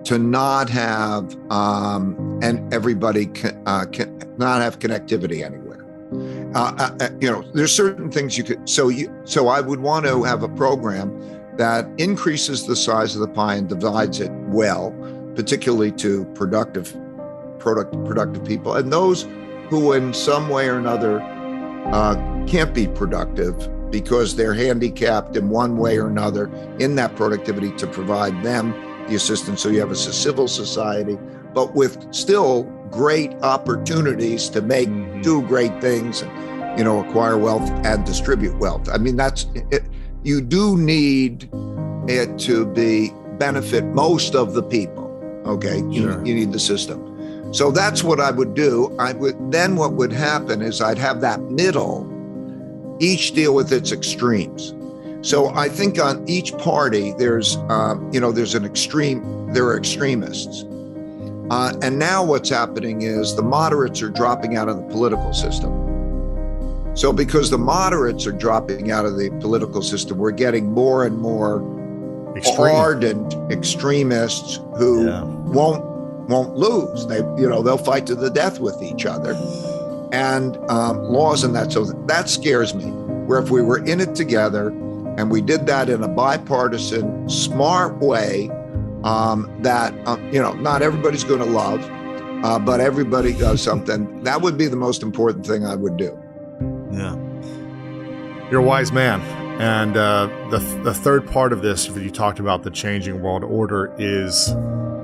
to not have and everybody not have connectivity anywhere. There's certain things you could. So I would want to have a program that increases the size of the pie and divides it well, particularly to productive people, and those who in some way or another can't be productive because they're handicapped in one way or another in that productivity, to provide them the assistance. So you have a civil society, but with still great opportunities to do great things, and, acquire wealth and distribute wealth. I mean, that's it. You do need it to benefit most of the people. Okay, you need the system. So that's what I would do. What would happen is I'd have that middle, each deal with its extremes. So I think on each party, there's an extreme, there are extremists. And now what's happening is the moderates are dropping out of the political system. So because the moderates are dropping out of the political system, we're getting more and more ardent extremists who won't lose. They'll fight to the death with each other, and laws and that. So that scares me. Where if we were in it together and we did that in a bipartisan, smart way, not everybody's going to love, but everybody does something. That would be the most important thing I would do. Yeah, you're a wise man. And the third part of this, you talked about the changing world order, is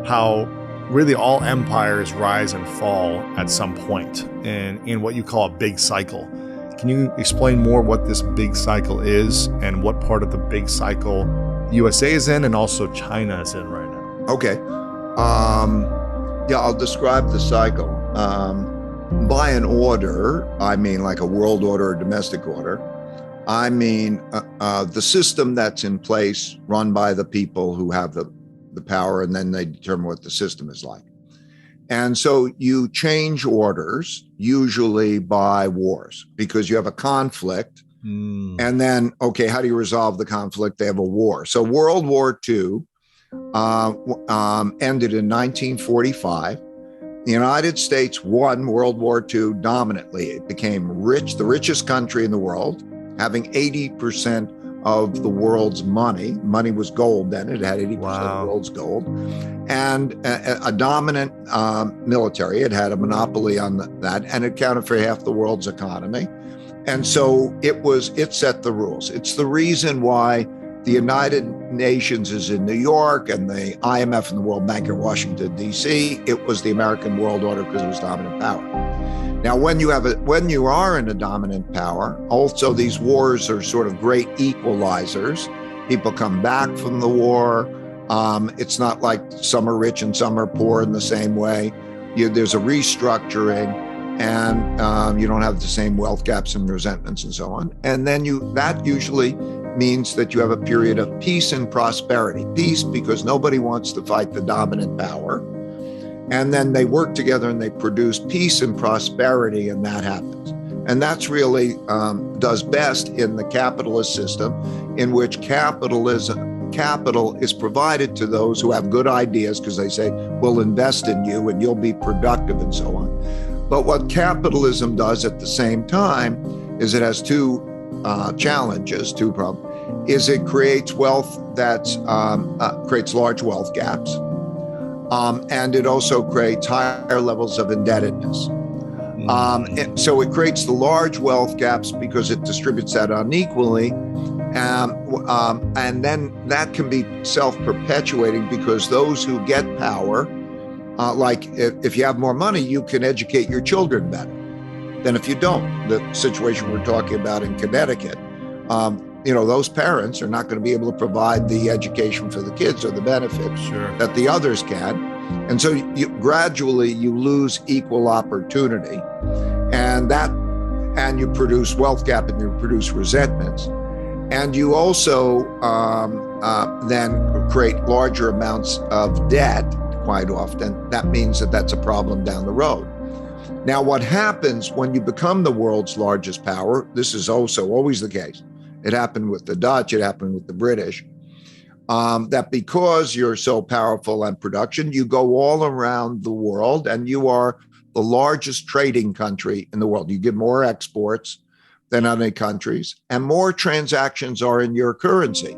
how really all empires rise and fall at some point in what you call a big cycle. Can you explain more what this big cycle is and what part of the big cycle USA is in and also China is in right now? Okay. I'll describe the cycle. By an order, I mean like a world order or domestic order. I mean the system that's in place, run by the people who have the power, and then they determine what the system is like. And so you change orders, usually by wars, because you have a conflict. And then, okay, how do you resolve the conflict? They have a war. So World War II ended in 1945. The United States won World War II dominantly. It became the richest country in the world, having 80% of the world's money. Money was gold then. It had 80% of the world's gold. And a dominant military. It had a monopoly on that, and it accounted for half the world's economy. And so it set the rules. It's the reason why the United Nations is in New York and the IMF and the World Bank are in Washington, D.C. It was the American world order because it was dominant power. Now, when you are in a dominant power, also these wars are sort of great equalizers. People come back from the war. It's not like some are rich and some are poor in the same way. There's a restructuring, and you don't have the same wealth gaps and resentments and so on. And then that usually means that you have a period of peace and prosperity. Peace because nobody wants to fight the dominant power. And then they work together and they produce peace and prosperity, and that happens. And that's really does best in the capitalist system, in which capital is provided to those who have good ideas, because they say, we'll invest in you and you'll be productive and so on. But what capitalism does at the same time is it has two problems, is it creates wealth creates large wealth gaps. And it also creates higher levels of indebtedness. So it creates the large wealth gaps because it distributes that unequally. And then that can be self-perpetuating, because those who get power, like if you have more money, you can educate your children better than if you don't. The situation we're talking about in Connecticut, those parents are not going to be able to provide the education for the kids or the benefits that the others can. And so gradually you lose equal opportunity, and you produce wealth gap and you produce resentments. And you also then create larger amounts of debt quite often. That means that's a problem down the road. Now, what happens when you become the world's largest power, this is also always the case. It happened with the Dutch, it happened with the British. that because you're so powerful in production, you go all around the world and you are the largest trading country in the world. You get more exports than other countries, and more transactions are in your currency.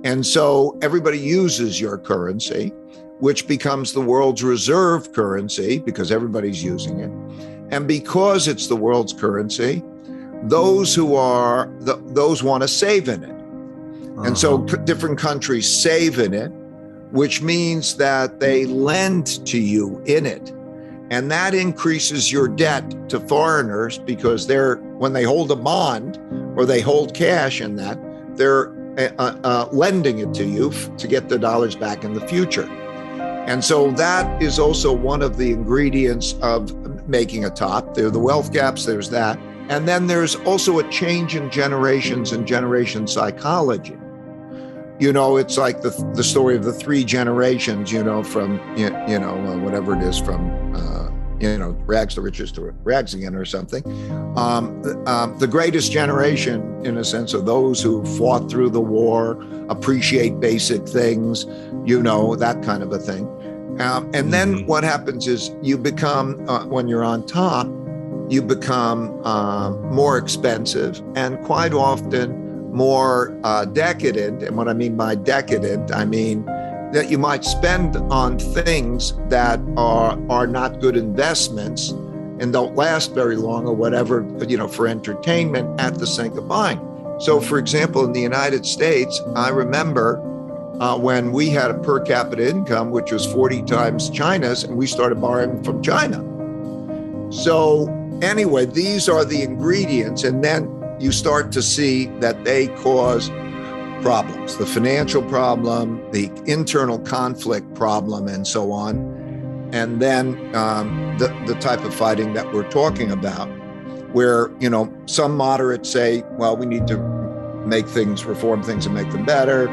And so everybody uses your currency, which becomes the world's reserve currency because everybody's using it. And because it's the world's currency, those want to save in it. And so different countries save in it, which means that they lend to you in it. And that increases your debt to foreigners because when they hold a bond or they hold cash in that, they're lending it to you to get the dollars back in the future. And so that is also one of the ingredients of making a top. There are the wealth gaps, there's that. And then there's also a change in generations and generation psychology. It's like the story of the three generations, from, whatever it is, from, rags to riches to rags again or something. The greatest generation, in a sense, are those who fought through the war, appreciate basic things, that kind of a thing. And then what happens is you become, when you're on top, you become more expensive and quite often more decadent. And what I mean by decadent, I mean that you might spend on things that are not good investments and don't last very long or whatever, for entertainment at the sake of buying. So, for example, in the United States, I remember when we had a per capita income, which was 40 times China's, and we started borrowing from China. So anyway, these are the ingredients. And then you start to see that they cause problems, the financial problem, the internal conflict problem, and so on. And then the type of fighting that we're talking about, where, some moderates say, well, we need to reform things and make them better.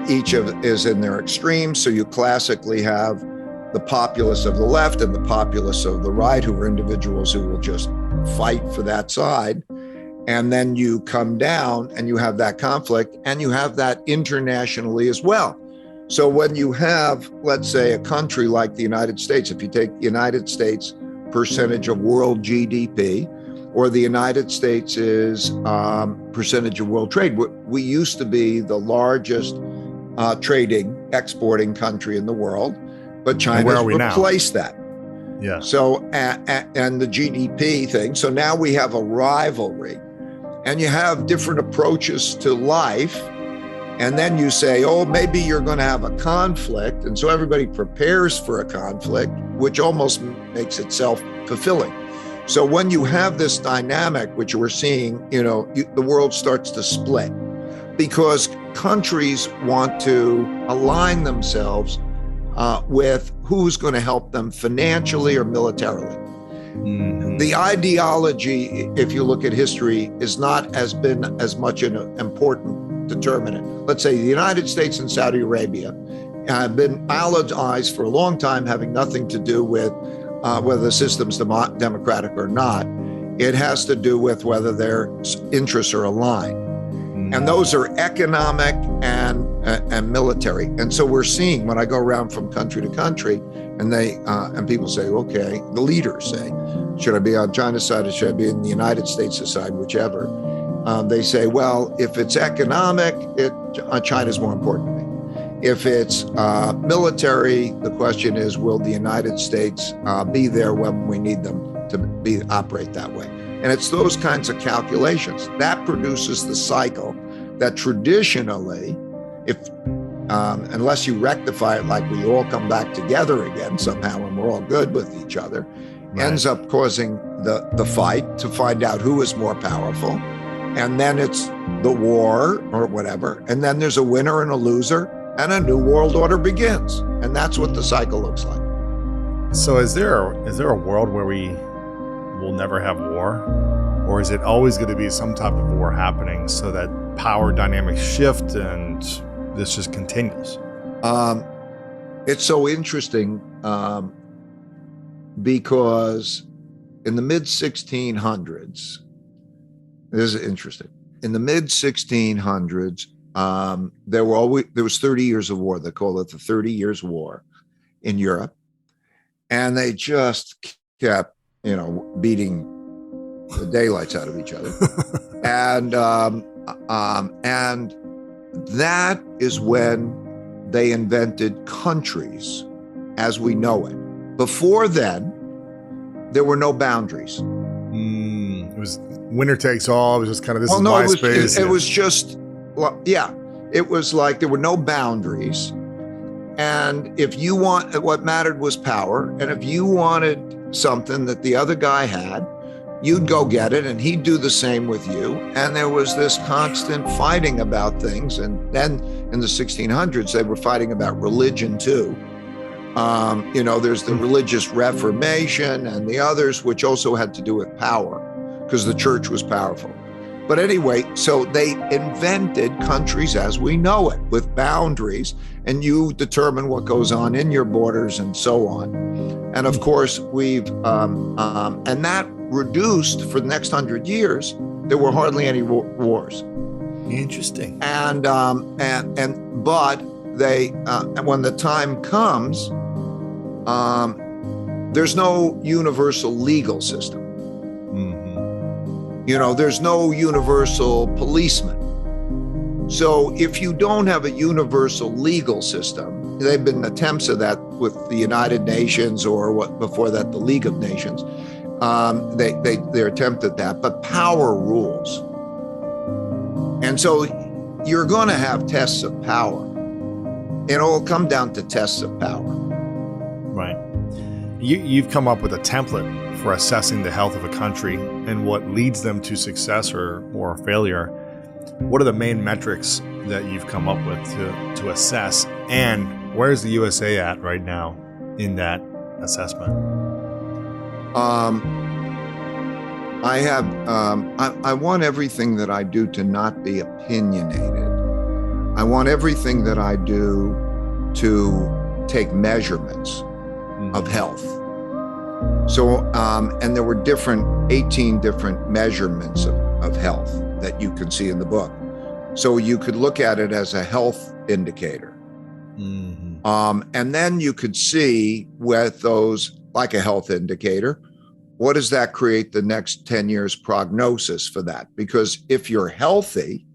Each is in their extremes. So you classically have the populists of the left and the populists of the right, who are individuals who will just fight for that side. And then you come down and you have that conflict, and you have that internationally as well. So when you have, let's say, a country like the United States, if you take the United States percentage of world GDP, or the United States is percentage of world trade, we used to be the largest exporting country in the world, but China's replaced that. Yeah. So, and the GDP thing. So now we have a rivalry. And you have different approaches to life. And then you say, oh, maybe you're going to have a conflict. And so everybody prepares for a conflict, which almost makes it self-fulfilling. So when you have this dynamic, which we're seeing, the world starts to split because countries want to align themselves with who's going to help them financially or militarily. Mm-hmm. The ideology, if you look at history, has not been as much an important determinant. Let's say the United States and Saudi Arabia have been allies for a long time, having nothing to do with whether the system's democratic or not. It has to do with whether their interests are aligned. Mm-hmm. And those are economic and military. And so we're seeing, when I go around from country to country, and people say, okay, the leaders say, should I be on China's side or should I be in the United States' side, whichever? They say, well, if it's economic, China's more important to me. If it's military, the question is, will the United States be there when we need them to operate that way? And it's those kinds of calculations that produces the cycle that traditionally, unless you rectify it, like we all come back together again somehow and we're all good with each other, right, ends up causing the fight to find out who is more powerful. And then it's the war or whatever. And then there's a winner and a loser, and a new world order begins. And that's what the cycle looks like. So is there a world where we will never have war? Or is it always going to be some type of war happening so that power dynamics shift and this just continues? It's so interesting because in the mid-1600s, this is interesting. In the mid-1600s, there was 30 years of war. They call it the 30 Years' War in Europe. And they just kept, beating the daylights out of each other. And that is when they invented countries as we know it. Before then, there were no boundaries. It was winner takes all. It was just kind of, this is my space. It was just, it was like there were no boundaries. And what mattered was power. And if you wanted something that the other guy had, you'd go get it, and he'd do the same with you. And there was this constant fighting about things. And then in the 1600s, they were fighting about religion too. There's the religious Reformation and the others, which also had to do with power, because the church was powerful. But anyway, so they invented countries as we know it, with boundaries, and you determine what goes on in your borders and so on. And of course, and that reduced for the next 100 years. There were hardly any wars. Interesting. But they, when the time comes, there's no universal legal system. There's no universal policeman. So if you don't have a universal legal system, there have been attempts of that with the United Nations, or before that, the League of Nations. They attempted that, but power rules. And so you're going to have tests of power. It'll come down to tests of power. Right. You've come up with a template for assessing the health of a country and what leads them to success or failure. What are the main metrics that you've come up with to assess, and where's the USA at right now in that assessment? I want everything that I do to not be opinionated. I want everything that I do to take measurements of health. So, and there were 18 different measurements of health that you can see in the book. So you could look at it as a health indicator. And then you could see with those, like a health indicator, what does that create the next 10 years prognosis for that? Because if you're healthy,